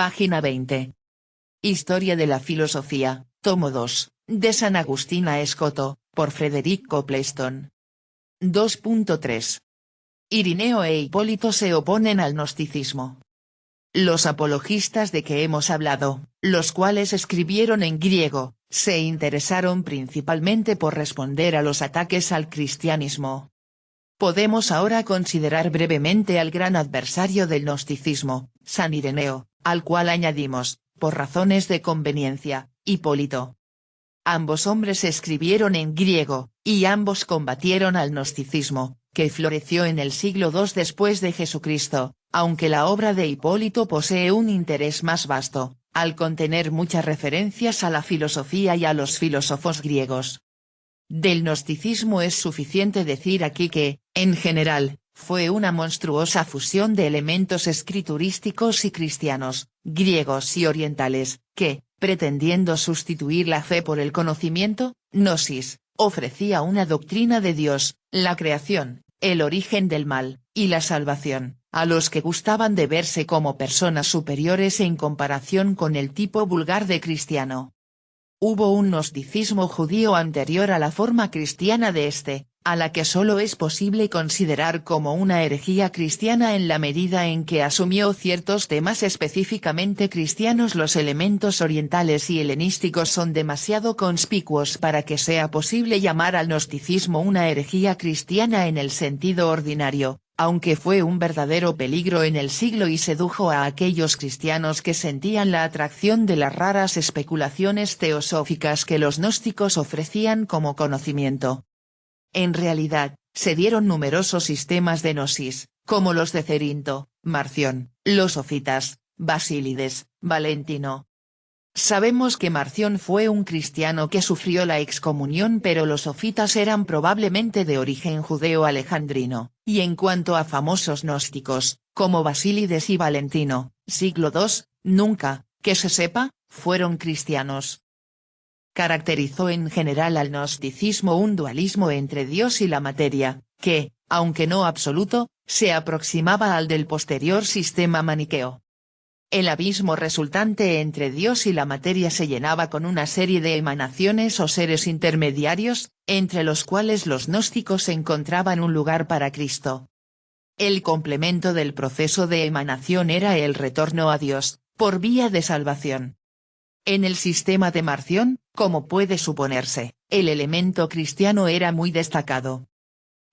Página 20. Historia de la filosofía, tomo 2, de San Agustín a Escoto, por Frederick Copleston. 2.3. Irineo e Hipólito se oponen al gnosticismo. Los apologistas de que hemos hablado, los cuales escribieron en griego, se interesaron principalmente por responder a los ataques al cristianismo. Podemos ahora considerar brevemente al gran adversario del gnosticismo, San Ireneo, al cual añadimos, por razones de conveniencia, Hipólito. Ambos hombres escribieron en griego, y ambos combatieron al gnosticismo, que floreció en el siglo II después de Jesucristo, aunque la obra de Hipólito posee un interés más vasto, al contener muchas referencias a la filosofía y a los filósofos griegos. Del gnosticismo es suficiente decir aquí que, en general, fue una monstruosa fusión de elementos escriturísticos y cristianos, griegos y orientales, que, pretendiendo sustituir la fe por el conocimiento, gnosis, ofrecía una doctrina de Dios, la creación, el origen del mal, y la salvación, a los que gustaban de verse como personas superiores en comparación con el tipo vulgar de cristiano. Hubo un gnosticismo judío anterior a la forma cristiana de este, a la que solo es posible considerar como una herejía cristiana en la medida en que asumió ciertos temas específicamente cristianos. Los elementos orientales y helenísticos son demasiado conspicuos para que sea posible llamar al gnosticismo una herejía cristiana en el sentido ordinario, aunque fue un verdadero peligro en el siglo y sedujo a aquellos cristianos que sentían la atracción de las raras especulaciones teosóficas que los gnósticos ofrecían como conocimiento. En realidad, se dieron numerosos sistemas de gnosis, como los de Cerinto, Marción, los sofitas, Basílides, Valentino. Sabemos que Marción fue un cristiano que sufrió la excomunión, pero los sofitas eran probablemente de origen judeo-alejandrino, y en cuanto a famosos gnósticos, como Basílides y Valentino, siglo II, nunca, que se sepa, fueron cristianos. Caracterizó en general al gnosticismo un dualismo entre Dios y la materia, que, aunque no absoluto, se aproximaba al del posterior sistema maniqueo. El abismo resultante entre Dios y la materia se llenaba con una serie de emanaciones o seres intermediarios, entre los cuales los gnósticos encontraban un lugar para Cristo. El complemento del proceso de emanación era el retorno a Dios, por vía de salvación. En el sistema de Marción, como puede suponerse, el elemento cristiano era muy destacado.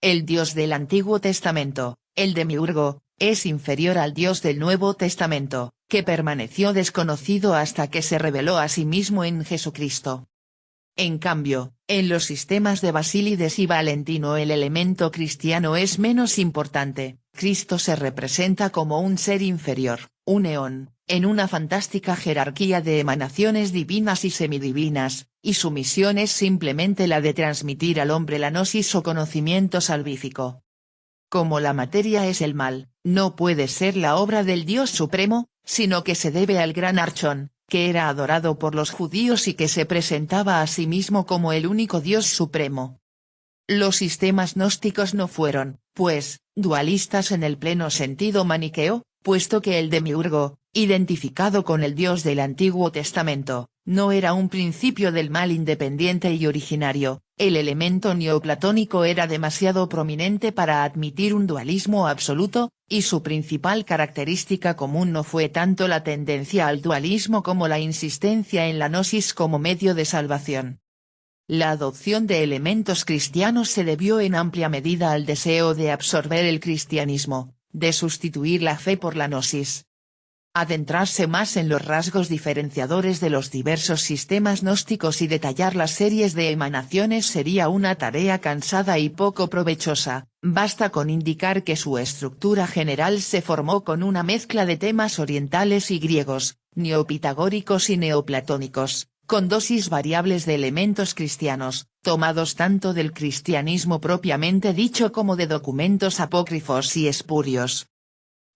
El Dios del Antiguo Testamento, el demiurgo, es inferior al Dios del Nuevo Testamento, que permaneció desconocido hasta que se reveló a sí mismo en Jesucristo. En cambio, en los sistemas de Basílides y Valentino el elemento cristiano es menos importante. Cristo se representa como un ser inferior, un eón, en una fantástica jerarquía de emanaciones divinas y semidivinas, y su misión es simplemente la de transmitir al hombre la gnosis o conocimiento salvífico. Como la materia es el mal, no puede ser la obra del Dios Supremo, sino que se debe al gran Archón, que era adorado por los judíos y que se presentaba a sí mismo como el único Dios Supremo. Los sistemas gnósticos no fueron, pues, dualistas en el pleno sentido maniqueo, puesto que el demiurgo, identificado con el Dios del Antiguo Testamento, no era un principio del mal independiente y originario. El elemento neoplatónico era demasiado prominente para admitir un dualismo absoluto, y su principal característica común no fue tanto la tendencia al dualismo como la insistencia en la gnosis como medio de salvación. La adopción de elementos cristianos se debió en amplia medida al deseo de absorber el cristianismo, de sustituir la fe por la gnosis. Adentrarse más en los rasgos diferenciadores de los diversos sistemas gnósticos y detallar las series de emanaciones sería una tarea cansada y poco provechosa. Basta con indicar que su estructura general se formó con una mezcla de temas orientales y griegos, neopitagóricos y neoplatónicos, con dosis variables de elementos cristianos, tomados tanto del cristianismo propiamente dicho como de documentos apócrifos y espurios.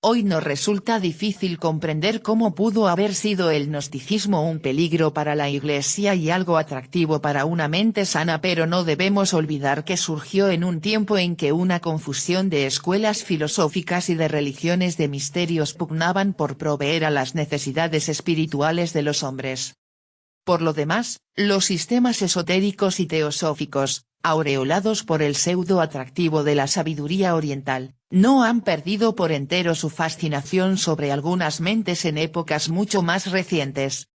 Hoy nos resulta difícil comprender cómo pudo haber sido el gnosticismo un peligro para la Iglesia y algo atractivo para una mente sana, pero no debemos olvidar que surgió en un tiempo en que una confusión de escuelas filosóficas y de religiones de misterios pugnaban por proveer a las necesidades espirituales de los hombres. Por lo demás, los sistemas esotéricos y teosóficos, aureolados por el pseudo atractivo de la sabiduría oriental, no han perdido por entero su fascinación sobre algunas mentes en épocas mucho más recientes.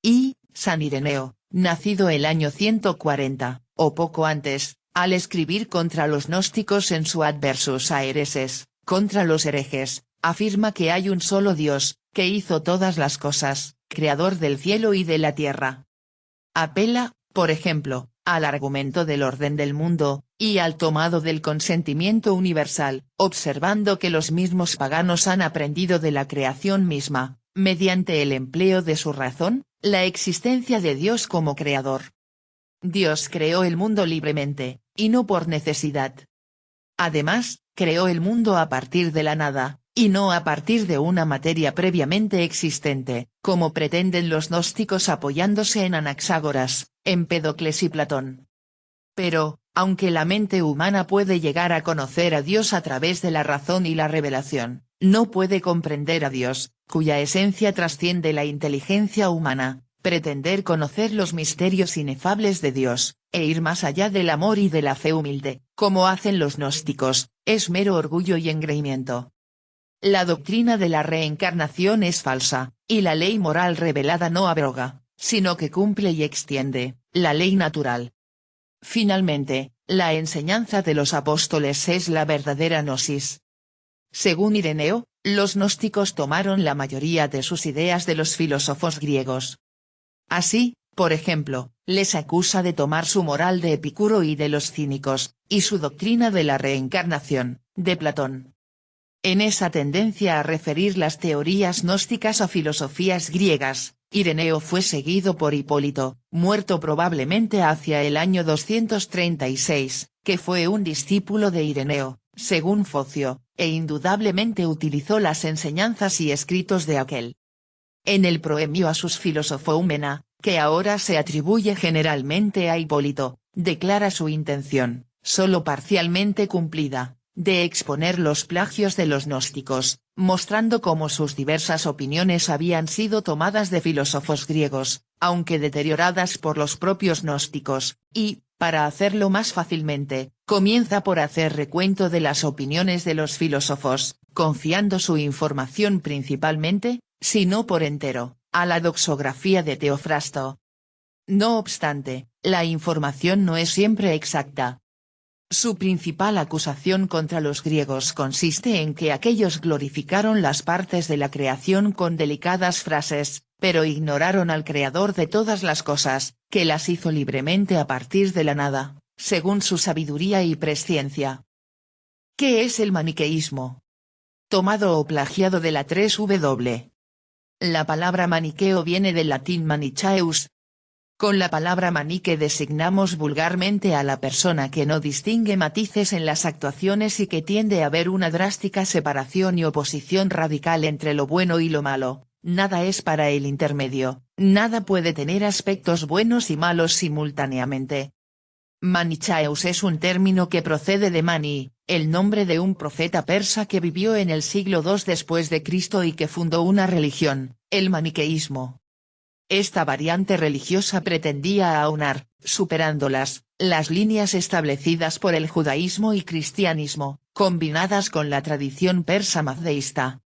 Y, San Ireneo, nacido el año 140, o poco antes, al escribir contra los gnósticos en su Adversus a Hereses, contra los herejes, afirma que hay un solo Dios, que hizo todas las cosas, creador del cielo y de la tierra. Apela, por ejemplo, al argumento del orden del mundo, y al tomado del consentimiento universal, observando que los mismos paganos han aprendido de la creación misma, mediante el empleo de su razón, la existencia de Dios como creador. Dios creó el mundo libremente, y no por necesidad. Además, creó el mundo a partir de la nada, y no a partir de una materia previamente existente, como pretenden los gnósticos apoyándose en Anaxágoras, Empédocles y Platón. Pero, aunque la mente humana puede llegar a conocer a Dios a través de la razón y la revelación, no puede comprender a Dios, cuya esencia trasciende la inteligencia humana. Pretender conocer los misterios inefables de Dios, e ir más allá del amor y de la fe humilde, como hacen los gnósticos, es mero orgullo y engreimiento. La doctrina de la reencarnación es falsa, y la ley moral revelada no abroga, sino que cumple y extiende, la ley natural. Finalmente, la enseñanza de los apóstoles es la verdadera gnosis. Según Ireneo, los gnósticos tomaron la mayoría de sus ideas de los filósofos griegos. Así, por ejemplo, les acusa de tomar su moral de Epicuro y de los cínicos, y su doctrina de la reencarnación, de Platón. En esa tendencia a referir las teorías gnósticas a filosofías griegas, Ireneo fue seguido por Hipólito, muerto probablemente hacia el año 236, que fue un discípulo de Ireneo, según Focio, e indudablemente utilizó las enseñanzas y escritos de aquel. En el proemio a sus Philosophomena, que ahora se atribuye generalmente a Hipólito, declara su intención, solo parcialmente cumplida, de exponer los plagios de los gnósticos, mostrando cómo sus diversas opiniones habían sido tomadas de filósofos griegos, aunque deterioradas por los propios gnósticos, y, para hacerlo más fácilmente, comienza por hacer recuento de las opiniones de los filósofos, confiando su información principalmente, si no por entero, a la doxografía de Teofrasto. No obstante, la información no es siempre exacta. Su principal acusación contra los griegos consiste en que aquellos glorificaron las partes de la creación con delicadas frases, pero ignoraron al creador de todas las cosas, que las hizo libremente a partir de la nada, según su sabiduría y presciencia. ¿Qué es el maniqueísmo? Tomado o plagiado de la 3W. La palabra maniqueo viene del latín manichaeus. Con la palabra manique designamos vulgarmente a la persona que no distingue matices en las actuaciones y que tiende a ver una drástica separación y oposición radical entre lo bueno y lo malo. Nada es para el intermedio, nada puede tener aspectos buenos y malos simultáneamente. Manichaeus es un término que procede de Mani, el nombre de un profeta persa que vivió en el siglo II después de Cristo y que fundó una religión, el maniqueísmo. Esta variante religiosa pretendía aunar, superándolas, las líneas establecidas por el judaísmo y cristianismo, combinadas con la tradición persa mazdeísta.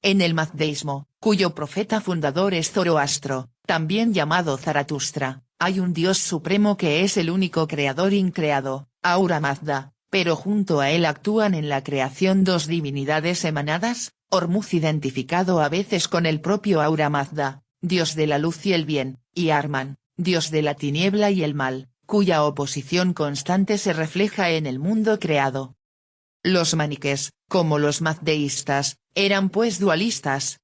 En el mazdeísmo, cuyo profeta fundador es Zoroastro, también llamado Zaratustra, hay un Dios supremo que es el único creador increado, Ahura Mazda, pero junto a él actúan en la creación dos divinidades emanadas, Ormuzd identificado a veces con el propio Ahura Mazda, Dios de la luz y el bien, y Arman, Dios de la tiniebla y el mal, cuya oposición constante se refleja en el mundo creado. Los maniquees, como los mazdeístas, eran pues dualistas.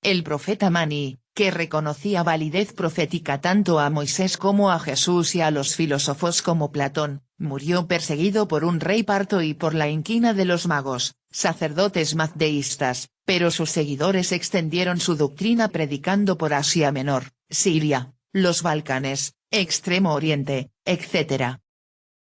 El profeta Mani, que reconocía validez profética tanto a Moisés como a Jesús y a los filósofos como Platón, murió perseguido por un rey parto y por la inquina de los magos, sacerdotes mazdeístas, pero sus seguidores extendieron su doctrina predicando por Asia Menor, Siria, los Balcanes, Extremo Oriente, etc.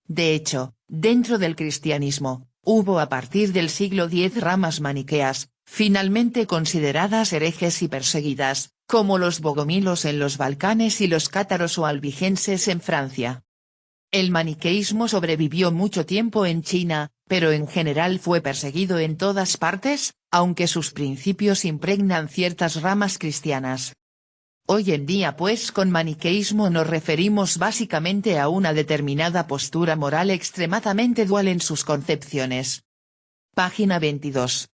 De hecho, dentro del cristianismo, hubo a partir del siglo X ramas maniqueas, finalmente consideradas herejes y perseguidas, como los bogomilos en los Balcanes y los cátaros o albigenses en Francia. El maniqueísmo sobrevivió mucho tiempo en China, pero en general fue perseguido en todas partes, aunque sus principios impregnan ciertas ramas cristianas. Hoy en día pues con maniqueísmo nos referimos básicamente a una determinada postura moral extremadamente dual en sus concepciones. Página 22.